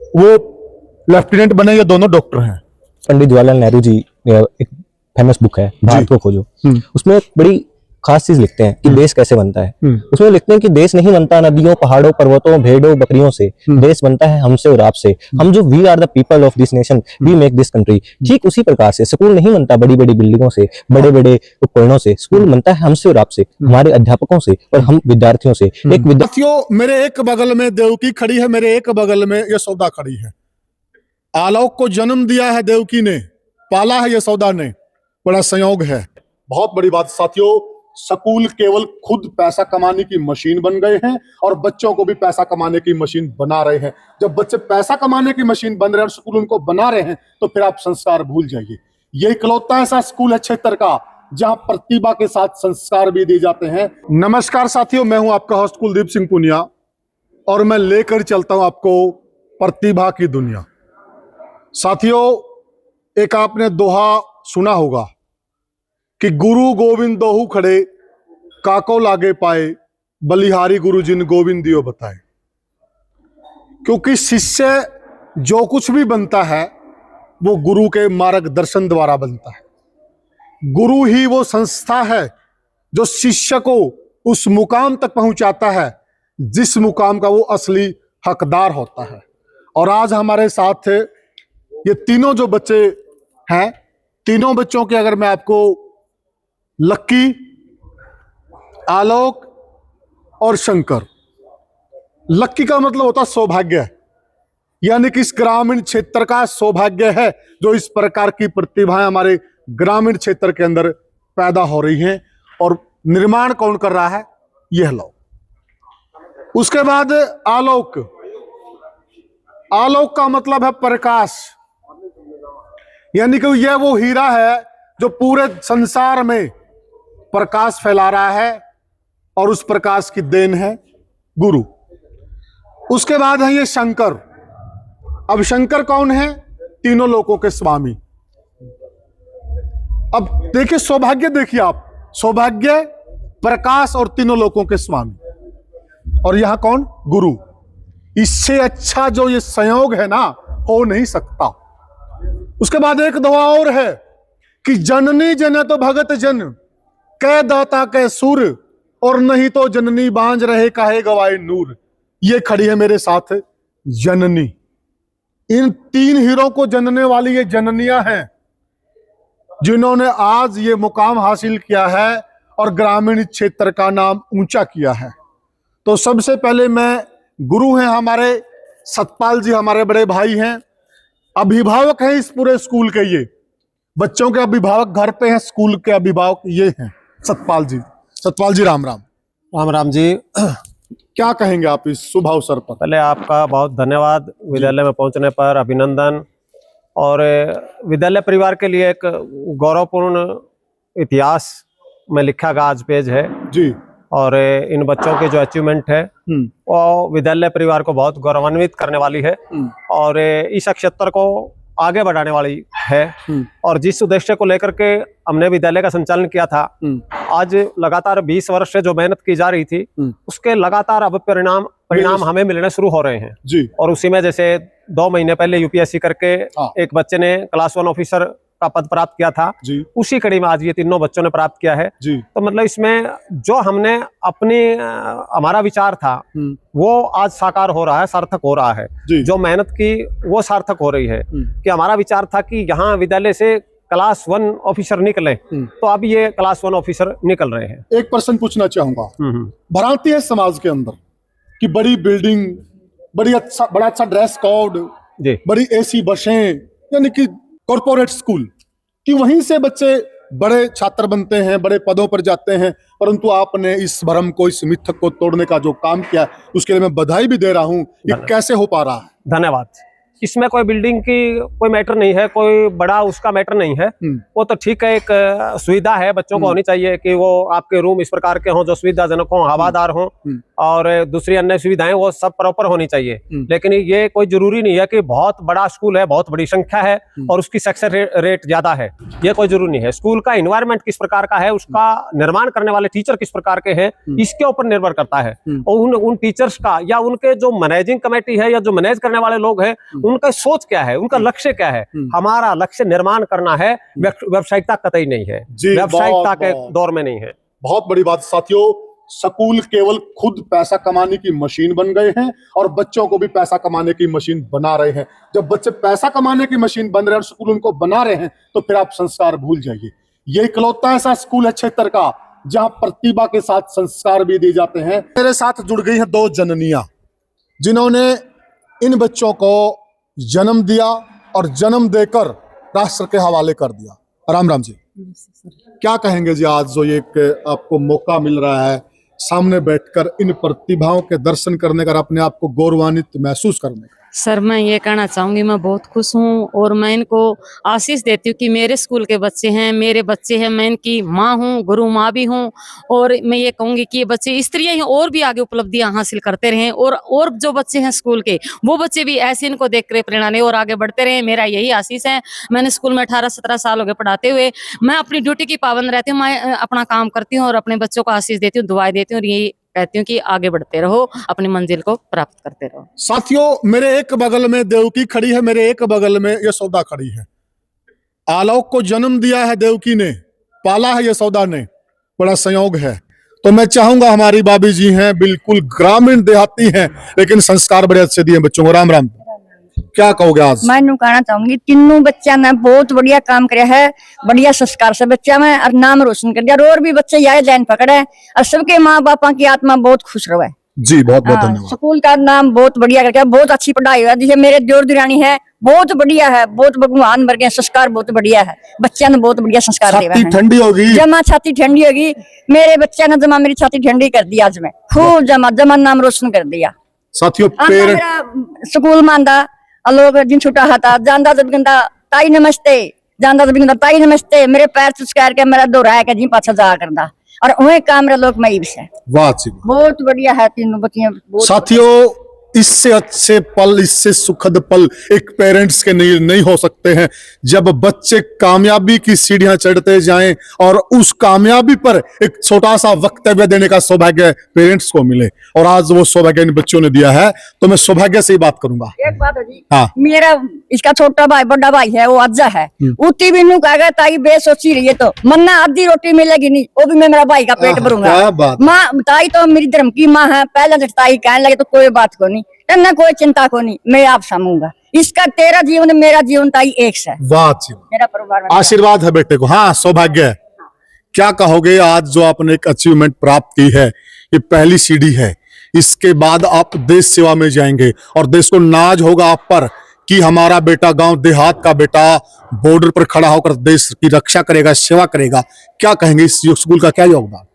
वो लेफ्टिनेंट बने, या दोनों डॉक्टर हैं। पंडित जवाहरलाल नेहरू जी एक फेमस बुक है भारत को खोजो, उसमें एक बड़ी खास चीज लिखते हैं कि देश कैसे बनता है। उसमें लिखते हैं कि देश नहीं बनता नदियों, पहाड़ों, पर्वतों, भेड़ों, बकरियों से, देश बनता है हमसे और आपसे। हम जो we are the people of this nation, we make this country. ठीक उसी प्रकार से स्कूल नहीं बनता बड़ी बड़ी बिल्डिंगों से, बड़े बड़े उपकरणों से। स्कूल बनता है हमसे और आपसे, हमारे अध्यापकों से और हम विद्यार्थियों से। एक साथियों, मेरे एक बगल में देवकी खड़ी है, मेरे एक बगल में यशोदा खड़ी है। आलोक को जन्म दिया है देवकी ने, पाला है यशोदा ने। बड़ा संयोग है, बहुत बड़ी बात। साथियों, स्कूल केवल खुद पैसा कमाने की मशीन बन गए हैं और बच्चों को भी पैसा कमाने की मशीन बना रहे हैं। जब बच्चे पैसा कमाने की मशीन बन रहे हैं और स्कूल उनको बना रहे हैं, तो फिर आप संस्कार भूल जाइए। ये इकलौता ऐसा स्कूल है क्षेत्र का जहां प्रतिभा के साथ संस्कार भी दिए जाते हैं। नमस्कार साथियों, मैं हूं आपका होस्ट कुलदीप सिंह पुनिया और मैं लेकर चलता हूं आपको प्रतिभा की दुनिया। साथियों, एक आपने दोहा सुना होगा कि गुरु गोविंद दोहु खड़े, काको लागे पाए, बलिहारी गुरु जिन गोविंद दियो बताए। क्योंकि शिष्य जो कुछ भी बनता है वो गुरु के मार्गदर्शन द्वारा बनता है। गुरु ही वो संस्था है जो शिष्य को उस मुकाम तक पहुंचाता है जिस मुकाम का वो असली हकदार होता है। और आज हमारे साथ ये तीनों जो बच्चे हैं, तीनों बच्चों के अगर मैं आपको लक्की, आलोक और शंकर, लक्की का मतलब होता है सौभाग्य, यानी कि इस ग्रामीण क्षेत्र का सौभाग्य है जो इस प्रकार की प्रतिभाएं हमारे ग्रामीण क्षेत्र के अंदर पैदा हो रही हैं। और निर्माण कौन कर रहा है? यह लो। उसके बाद आलोक, आलोक का मतलब है प्रकाश, यानी कि यह वो हीरा है जो पूरे संसार में प्रकाश फैला रहा है और उस प्रकाश की देन है गुरु। उसके बाद है ये शंकर। अब शंकर कौन है? तीनों लोकों के स्वामी। अब देखिए सौभाग्य, देखिए आप, सौभाग्य, प्रकाश और तीनों लोकों के स्वामी। और यहां कौन? गुरु। इससे अच्छा जो ये संयोग है ना, हो नहीं सकता। उसके बाद एक दुआ और है कि जननी जन तो भगत जन, कै दाता कै सूर, और नहीं तो जननी बांझ रहे काहे गवाए नूर। ये खड़ी है मेरे साथ जननी। इन तीन हीरों को जनने वाली ये जननियां हैं जिन्होंने आज ये मुकाम हासिल किया है और ग्रामीण क्षेत्र का नाम ऊंचा किया है। तो सबसे पहले मैं, गुरु हैं हमारे सतपाल जी, हमारे बड़े भाई हैं, अभिभावक हैं इस पूरे स्कूल के। ये बच्चों के अभिभावक घर पे हैं, स्कूल के अभिभावक ये हैं सतपाल जी। सतपाल जी, राम राम। राम राम जी। क्या कहेंगे आप इस शुभ अवसर पर? पहले आपका बहुत धन्यवाद, विद्यालय में पहुंचने पर अभिनंदन। और विद्यालय परिवार के लिए एक गौरवपूर्ण इतिहास में लिखा गया आज पेज है जी। और इन बच्चों के जो अचीवमेंट है वो विद्यालय परिवार को बहुत गौरवान्वित करने वाली है और इस क्षेत्र को आगे बढ़ाने वाली है। और जिस उद्देश्य को लेकर के हमने विद्यालय का संचालन किया था, आज लगातार 20 वर्ष से जो मेहनत की जा रही थी उसके लगातार अब परिणाम हमें मिलने शुरू हो रहे हैं जी। और उसी में जैसे 2 महीने पहले यूपीएससी करके एक बच्चे ने क्लास 1 ऑफिसर का पद प्राप्त किया था, उसी कड़ी में आज ये तीनों बच्चों ने प्राप्त किया है। तो मतलब इसमें जो हमने हमारा विचार था वो आज साकार हो रहा है, सार्थक हो रहा है। जो मेहनत की वो सार्थक हो रही है कि हमारा विचार था कि यहाँ विद्यालय से क्लास 1 ऑफिसर निकले, तो अब ये क्लास 1 ऑफिसर निकल रहे हैं। एक प्रश्न पूछना चाहूंगा। भारतीय समाज के अंदर कि बड़ी बिल्डिंग, बड़ा अच्छा ड्रेस कोड, बड़ी एसी बसें, यानी कि कॉर्पोरेट स्कूल, कि वहीं से बच्चे बड़े छात्र बनते हैं, बड़े पदों पर जाते हैं, परंतु आपने इस भ्रम को, इस मिथक को तोड़ने का जो काम किया उसके लिए मैं बधाई भी दे रहा हूं। ये कैसे हो पा रहा है? धन्यवाद। इसमें कोई बिल्डिंग की कोई मैटर नहीं है, कोई बड़ा उसका मैटर नहीं है। वो तो ठीक है, एक सुविधा है, बच्चों को होनी चाहिए कि वो आपके रूम इस प्रकार के हों जो सुविधाजनक हों, हवादार हों, और दूसरी अन्य सुविधाएं वो सब प्रॉपर होनी चाहिए। लेकिन ये कोई जरूरी नहीं है कि बहुत बड़ा स्कूल है, बहुत बड़ी संख्या है और उसकी सक्सेस रेट ज्यादा है, ये कोई जरूरी नहीं है। स्कूल का एनवायरनमेंट किस प्रकार का है, उसका निर्माण करने वाले टीचर किस प्रकार के हैं, इसके ऊपर निर्भर करता है। और उन टीचर्स का या उनके जो मैनेजिंग कमेटी है या जो मैनेज करने वाले लोग हैं, उनका सोच क्या है, उनका लक्ष्य क्या है। हमारा लक्ष्य निर्माण करना है, व्यावसायिकता कतई नहीं है, व्यावसायिकता के दौर में नहीं है। बहुत बड़ी बात साथियों, स्कूल केवल खुद पैसा कमाने की मशीन बन गए हैं और बच्चों को भी पैसा कमाने की मशीन बना रहे हैं। जब बच्चे पैसा कमाने की मशीन बन रहे हैं और स्कूल उनको बना रहे हैं, तो फिर आप संस्कार भूल जाइए। ये इकलौता ऐसा स्कूल है क्षेत्र का जहां प्रतिभा के साथ संस्कार भी दिए जाते हैं। मेरे साथ जुड़ गई हैं दो जननियां जिन्होंने इन बच्चों को जन्म दिया और जन्म देकर राष्ट्र के हवाले कर दिया। राम राम जी, क्या कहेंगे जी? आज जो एक आपको मौका मिल रहा है सामने बैठकर इन प्रतिभाओं के दर्शन करने का, अपने आप को गौरवान्वित महसूस करने का। सर मैं ये कहना चाहूंगी, मैं बहुत खुश हूँ और मैं इनको आशीष देती हूँ कि मेरे स्कूल के बच्चे हैं, मेरे बच्चे हैं, मैं इनकी माँ हूँ, गुरु माँ भी हूँ। और मैं ये कहूंगी कि ये बच्चे स्त्रियां ही और भी आगे उपलब्धियां हासिल करते रहें और जो बच्चे हैं स्कूल के, वो बच्चे भी ऐसे इनको देख कर प्रेरणा लें और आगे बढ़ते रहें। मेरा यही आशीष है। मैंने स्कूल में 18-17 साल हो गए पढ़ाते हुए। मैं अपनी ड्यूटी की पाबंद रहती हूँ, मैं अपना काम करती हूँ और अपने बच्चों को आशीष देती हूँ, दुआएं देती हूँ और यही कहती हूँ कि आगे बढ़ते रहो, अपनी मंजिल को प्राप्त करते रहो। साथियों, मेरे एक बगल में देवकी खड़ी है, मेरे एक बगल में यशोदा खड़ी है। आलोक को जन्म दिया है देवकी ने, पाला है यशोदा ने, बड़ा संयोग है। तो मैं चाहूंगा, हमारी भाभी जी हैं, बिल्कुल ग्रामीण देहाती हैं, लेकिन संस्कार बड़े अच्छे दिए बच्चों को। राम राम, क्या कहोगे आज? मैं कहना चाहूंगी तीनों बच्चा ने बहुत बढ़िया काम किया है, बढ़िया संस्कार से बच्चा में और नाम रोशन कर दिया। और भी बच्चे यही लाइन पकड़े और सबके माँ बापा की आत्मा बहुत खुश रहे जी। बहुत बहुत धन्यवाद। स्कूल का नाम बहुत बढ़िया करके, बहुत अच्छी पढ़ाई है। जैसे मेरे दियोर दिरानी है, बहुत बढ़िया है, बहुत भगवान वर्ग है, संस्कार बहुत बढ़िया है। बच्चा ने बहुत बढ़िया संस्कार दिया है। ठंडी होगी जमा छाती ठंडी होगी। मेरे बच्चा ने जमा मेरी छाती ठंडी कर दी। आज में खूब जमा नाम रोशन कर दिया। साथियों, स्कूल मांदा लोग जिन छुटा था जानदा जब गंदा ताई नमस्ते, जानदा जब गंदा ताई नमस्ते, मेरे पैर चुस्कार के मेरा दोहराया के जी पाछा जा करदा और वही काम रे लोग मैं से। वाह, बहुत बढ़िया है तीनों बच्चियां। साथियों, इससे अच्छे पल, इससे सुखद पल एक पेरेंट्स के नहीं हो सकते हैं, जब बच्चे कामयाबी की सीढ़ियां चढ़ते जाएं और उस कामयाबी पर एक छोटा सा वक्तव्य देने का सौभाग्य पेरेंट्स को मिले। और आज वो सौभाग्य इन बच्चों ने दिया है, तो मैं सौभाग्य से ही बात करूंगा। एक बात है जी, हाँ, मेरा इसका छोटा भाई बड़ा भाई है, वो अज्जा है। उती भी नू कहा ताई बेसोची रही है, तो मन्ना आधी रोटी मिलेगी नहीं, वो भी मैं मेरा भाई का पेट भरूंगा। माँ ताई तो मेरी धर्म की माँ है। पहले जब ताई कहने लगे तो कोई बात को नहीं, ना कोई चिंता को नहीं, मैं आप समूंगा। इसका तेरा जीवन मेरा जीवन ताई एक से। वाह, मेरा परिवार आशीर्वाद है बेटे को। हाँ, सौभाग्य है। क्या कहोगे आज जो आपने एक अचीवमेंट प्राप्त की है? ये पहली सीढ़ी है, इसके बाद आप देश सेवा में जाएंगे और देश को नाज होगा आप पर कि हमारा बेटा गांव देहात का बेटा बॉर्डर पर खड़ा होकर देश की रक्षा करेगा, सेवा करेगा। क्या कहेंगे, इस स्कूल का क्या योगदान?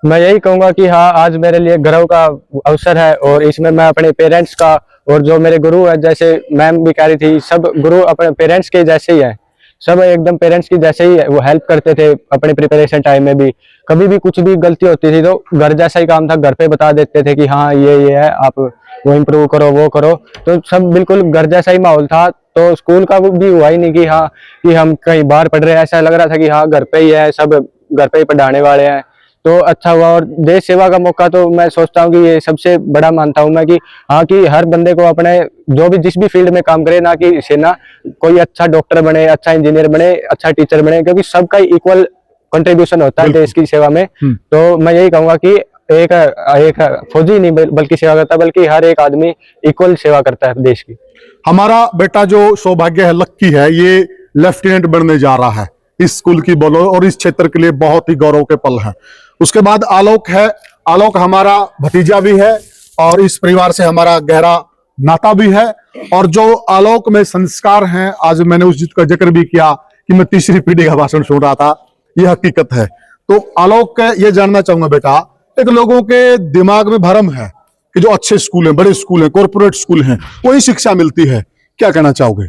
मैं यही कहूंगा कि हाँ, आज मेरे लिए गर्व का अवसर है और इसमें मैं अपने पेरेंट्स का और जो मेरे गुरु है, जैसे मैम भी कह रही थी, सब गुरु अपने पेरेंट्स के जैसे ही है। सब एकदम पेरेंट्स की जैसे ही वो हेल्प करते थे अपने प्रिपरेशन टाइम में भी। कभी भी कुछ भी गलती होती थी तो घर जैसा ही काम था, घर पे बता देते थे कि हाँ ये है, आप वो इम्प्रूव करो, वो करो। तो सब बिल्कुल घर जैसा ही माहौल था। तो स्कूल का भी हुआ ही नहीं कि हाँ कि हम कहीं बाहर पढ़ रहे हैं, ऐसा लग रहा था कि हाँ घर पे ही है, सब घर पे ही पढ़ाने वाले हैं। तो अच्छा हुआ। और देश सेवा का मौका तो मैं सोचता हूँ कि ये सबसे बड़ा मानता हूँ मैं कि हाँ कि हर बंदे को अपने जो भी जिस भी फील्ड में काम करे, ना कि सेना, कोई अच्छा डॉक्टर बने, अच्छा इंजीनियर बने, अच्छा टीचर बने, क्योंकि सबका इक्वल कंट्रीब्यूशन होता है देश की सेवा में। तो मैं यही कहूंगा कि एक फौजी नहीं बल्कि सेवा करता, बल्कि हर एक आदमी इक्वल सेवा करता है देश की। हमारा बेटा जो सौभाग्य है, लक्की है, ये लेफ्टिनेंट बनने जा रहा है इस स्कूल की बोलो, और इस क्षेत्र के लिए बहुत ही गौरव के पल है। उसके बाद आलोक है। आलोक हमारा भतीजा भी है और इस परिवार से हमारा गहरा नाता भी है। और जो आलोक में संस्कार हैं, आज मैंने उस चीज का जिक्र भी किया कि मैं तीसरी पीढ़ी का भाषण सुन रहा था, यह हकीकत है। तो आलोक ये जानना चाहूंगा बेटा, एक लोगों के दिमाग में भ्रम है कि जो अच्छे स्कूल हैं, बड़े स्कूल हैं, कॉर्पोरेट स्कूल हैं, वही शिक्षा मिलती है। क्या कहना चाहोगे?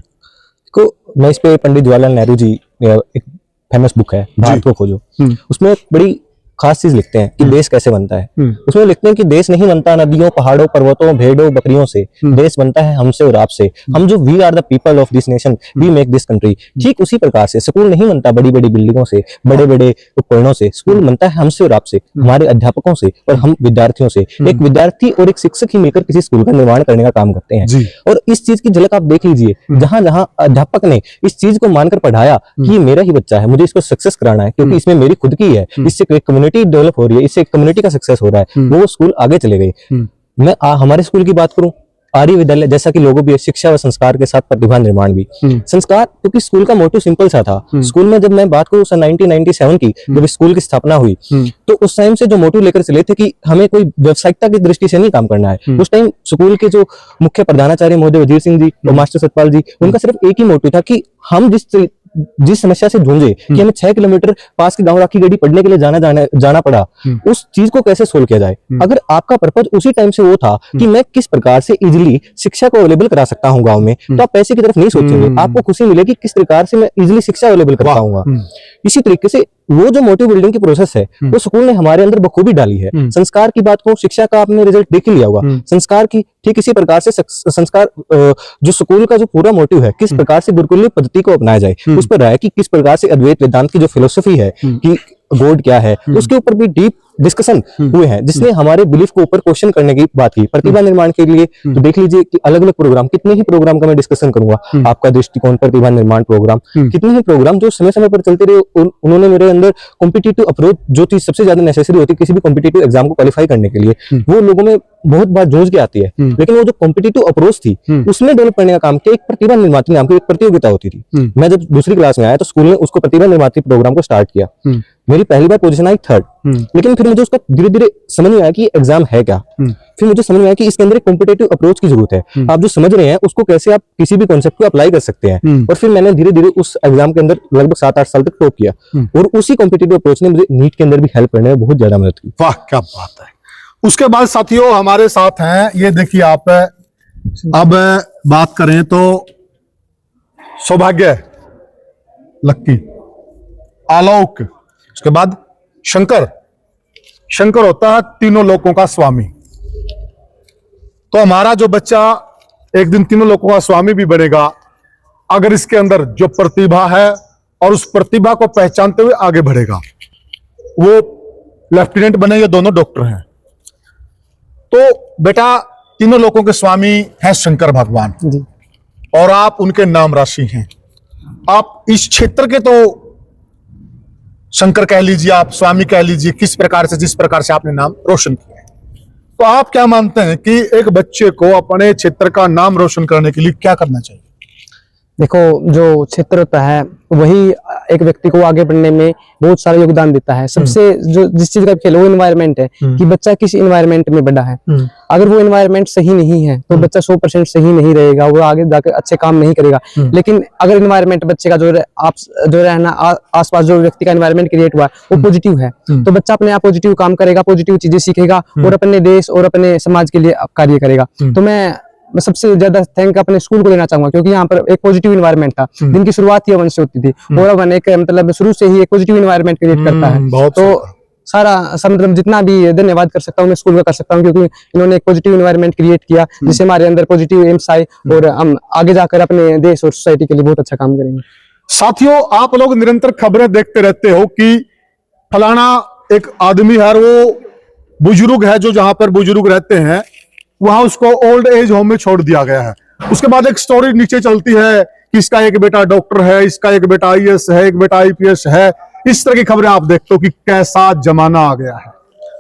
को मैं इस पे पंडित जवाहरलाल नेहरू जी एक फेमस बुक है भारत को खोजो, उसमें एक बड़ी खास चीज लिखते हैं कि देश कैसे बनता है। उसमें लिखते हैं कि देश नहीं बनता नदियों पहाड़ों पर्वतों भेड़ों बकरियों से, देश बनता है हमसे और आपसे। हम जो we are the people of this nation, we make this country. ठीक उसी प्रकार से स्कूल नहीं बनता बड़ी बड़ी बिल्डिंगों से, बड़े बड़े उपकरणों से। स्कूल बनता है हमसे और आपसे, हमारे अध्यापकों से और हम विद्यार्थियों से। एक विद्यार्थी और एक शिक्षक ही मिलकर किसी स्कूल का निर्माण करने का काम करते हैं। और इस चीज की झलक आप देख लीजिए, जहां जहां अध्यापक ने इस चीज को मानकर पढ़ाया कि ये मेरा ही बच्चा है, मुझे इसको सक्सेस कराना है क्योंकि इसमें मेरी खुद की है, इससे कम्युनिटी डेवलप हो रही है, इससे कम्युनिटी का सक्सेस हो रहा है, वो स्कूल आगे चले गए। मैं हमारे स्कूल की बात करूं, आर्य विद्यालय, जैसा कि लोगों भी है, शिक्षा व संस्कार के साथ प्रतिभा निर्माण भी। संस्कार, क्योंकि स्कूल का मोटिव सिंपल सा था। स्कूल में जब मैं बात करूं सन 1997 की, जब स्कूल की स्थापना हुई, तो उस टाइम से जो मोटिव लेकर चले थे कि हमें कोई व्यावसायिकता की दृष्टि से नहीं काम करना है। उस टाइम स्कूल के जो मुख्य प्रधानाचार्य महोदय वजीर सिंह जी और मास्टर सतपाल जी, उनका सिर्फ एक ही मोटिव था कि हम जिस समस्या से जूझे कि हमें 6 किलोमीटर पास के गांव राखी गढ़ी पढ़ने के लिए जाना पड़ा, उस चीज को कैसे सोल्व किया जाए। अगर आपका पर्पज उसी टाइम से वो था कि मैं किस प्रकार से इजीली शिक्षा को अवेलेबल करा सकता हूँ गांव में, तो आप पैसे की तरफ नहीं सोचेंगे, आपको खुशी मिलेगी किस प्रकार से मैं इजीली शिक्षा अवेलेबल कर पाऊंगा। इसी तरीके से वो जो मोटिव बिल्डिंग की प्रोसेस है, वो स्कूल ने हमारे अंदर बखूबी डाली है। संस्कार की बात को, शिक्षा का आपने रिजल्ट देख ही लिया होगा, संस्कार की ठीक इसी प्रकार से संस्कार जो स्कूल का जो पूरा मोटिव है, किस प्रकार से गुरुकुलीय पद्धति को अपनाया जाए, उस पर रहा है कि किस प्रकार से अद्वैत वेदांत की जो फिलोसफी है कि गॉड क्या है, उसके ऊपर भी डीप डिस्कशन हुए हैं, जिसने हमारे बिलीफ को ऊपर क्वेश्चन करने की बात की। प्रतिभा निर्माण के लिए तो देख लीजिए कि अलग अलग प्रोग्राम, कितने ही प्रोग्राम का मैं डिस्कशन करूंगा, आपका दृष्टिकोण प्रतिभा निर्माण प्रोग्राम, कितने ही प्रोग्राम जो समय समय पर चलते रहे। उन्होंने मेरे अंदर कॉम्पिटिटिव अप्रोच, जो चीज सबसे ज्यादा नेसेसरी होती है किसी भी कॉम्पिटिटिव एग्जाम को क्वालिफाई करने के लिए, वो लोगों में बहुत बार जूझ के आती है, लेकिन वो जो कॉम्पिटिटिव अप्रोच थी उसमें डेवलप करने का काम किया। एक प्रतिभा निर्मात्री नाम की एक प्रतियोगिता होती थी। मैं जब दूसरी क्लास में आया तो स्कूल ने उसको प्रतिभा निर्मात्री प्रोग्राम को स्टार्ट किया। मेरी पहली बार पोजीशन आई 3rd, लेकिन फिर मुझे उसका धीरे धीरे समझ में आया कि एग्जाम है क्या। फिर मुझे समझ में आया कि इसके अंदर एक कॉम्पिटिटिव अप्रोच की जरूरत है। आप जो समझ रहे हैं उसको कैसे आप किसी भी कॉन्सेप्ट को अप्लाई कर सकते हैं। और फिर मैंने धीरे धीरे उस एग्जाम के अंदर लगभग 7-8 साल तक टॉप किया, और उसी कॉम्पिटिटिव अप्रोच ने मुझे नीट के अंदर भी हेल्प करने में बहुत ज्यादा मदद की। वाह, क्या बात है। उसके बाद साथियों हमारे साथ हैं, ये देखिए आप, अब बात करें तो सौभाग्य, लक्की, आलोक, उसके बाद शंकर। शंकर होता है तीनों लोकों का स्वामी। तो हमारा जो बच्चा एक दिन तीनों लोकों का स्वामी भी बनेगा अगर इसके अंदर जो प्रतिभा है और उस प्रतिभा को पहचानते हुए आगे बढ़ेगा। वो लेफ्टिनेंट बने, ये दोनों डॉक्टर हैं। तो बेटा तीनों लोकों के स्वामी हैं शंकर भगवान जी, और आप उनके नाम राशि हैं। आप इस क्षेत्र के तो शंकर कह लीजिए, आप स्वामी कह लीजिए, किस प्रकार से, जिस प्रकार से आपने नाम रोशन किया है। तो आप क्या मानते हैं कि एक बच्चे को अपने क्षेत्र का नाम रोशन करने के लिए क्या करना चाहिए? देखो, जो क्षेत्र होता है वही एक व्यक्ति को आगे बढ़ने में बहुत सारा योगदान देता है। सबसे जो जिस चीज का खेल वो एनवायरनमेंट है, कि बच्चा किस एनवायरनमेंट में बड़ा है। अगर वो एनवायरनमेंट सही नहीं है तो बच्चा 100% सही नहीं रहेगा, वो आगे जाकर अच्छे काम नहीं करेगा। लेकिन अगर एनवायरनमेंट बच्चे का जो रहना आसपास जो व्यक्ति का एनवायरनमेंट क्रिएट हुआ वो पॉजिटिव है, तो बच्चा अपने आप पॉजिटिव काम करेगा, पॉजिटिव चीजें सीखेगा और अपने देश और अपने समाज के लिए कार्य करेगा। तो मैं सबसे ज्यादा थैंक अपने स्कूल को देना चाहूंगा, क्योंकि यहाँ पर एक पॉजिटिव एनवायरनमेंट था, जिनकी शुरुआत ही अवन से होती थी, और अवन एक मतलब शुरू से ही एक पॉजिटिव एनवायरनमेंट क्रिएट करता है। तो सारा मतलब जितना भी धन्यवाद कर सकता हूँ मैं स्कूल का कर सकता हूँ, क्योंकि इन्होंने एक पॉजिटिव एनवायरनमेंट क्रिएट किया, जिससे हमारे अंदर पॉजिटिव एम्स आए और हम आगे जाकर अपने देश और सोसाइटी के लिए बहुत अच्छा काम करेंगे। साथियों, आप लोग निरंतर खबरें देखते रहते हो कि फलाना एक आदमी है, वो बुजुर्ग है, जो जहां पर बुजुर्ग रहते हैं वहां उसको ओल्ड एज होम में छोड़ दिया गया है। उसके बाद एक स्टोरी नीचे चलती है कि इसका एक बेटा डॉक्टर है, इसका एक बेटा IAS है, एक बेटा IPS है। इस तरह की खबरें आप देखते हो कि कैसा जमाना आ गया है।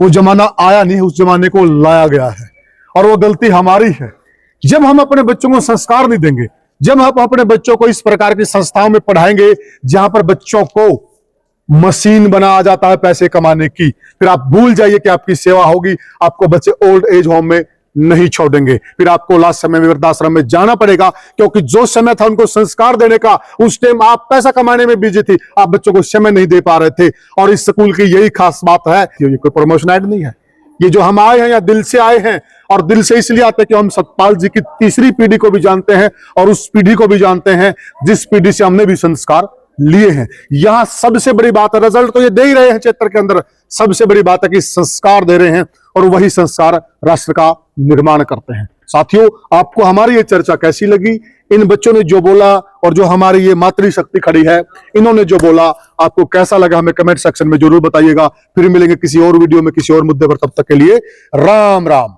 वो जमाना आया नहीं, उस जमाने को लाया गया है, और वो गलती हमारी है। जब हम अपने बच्चों को संस्कार नहीं देंगे, जब हम अपने बच्चों को इस प्रकार की संस्थाओं में पढ़ाएंगे जहां पर बच्चों को मशीन बनाया जाता है पैसे कमाने की, फिर आप भूल जाइए कि आपकी सेवा होगी। आपको बच्चे ओल्ड एज होम में नहीं छोड़ेंगे, फिर आपको लास्ट समय में वृद्धाश्रम में जाना पड़ेगा, क्योंकि जो समय था उनको संस्कार देने का, उस टाइम आप पैसा कमाने में बिजी थी, आप बच्चों को समय नहीं दे पा रहे थे। और इस स्कूल की यही खास बात है, ये कोई प्रमोशन ऐड नहीं है, ये जो हम आए हैं या दिल से आए हैं, और दिल से इसलिए आते हैं कि हम सतपाल जी की तीसरी पीढ़ी को भी जानते हैं और उस पीढ़ी को भी जानते हैं जिस पीढ़ी से हमने भी संस्कार लिए हैं। यहां सबसे बड़ी बात है, रिजल्ट तो ये दे ही रहे हैं क्षेत्र के अंदर, सबसे बड़ी बात है कि संस्कार दे रहे हैं और वही संस्कार राष्ट्र का निर्माण करते हैं। साथियों, आपको हमारी ये चर्चा कैसी लगी? इन बच्चों ने जो बोला और जो हमारी ये मातृशक्ति खड़ी है, इन्होंने जो बोला, आपको कैसा लगा हमें कमेंट सेक्शन में जरूर बताइएगा। फिर मिलेंगे किसी और वीडियो में किसी और मुद्दे पर, तब तक के लिए राम राम।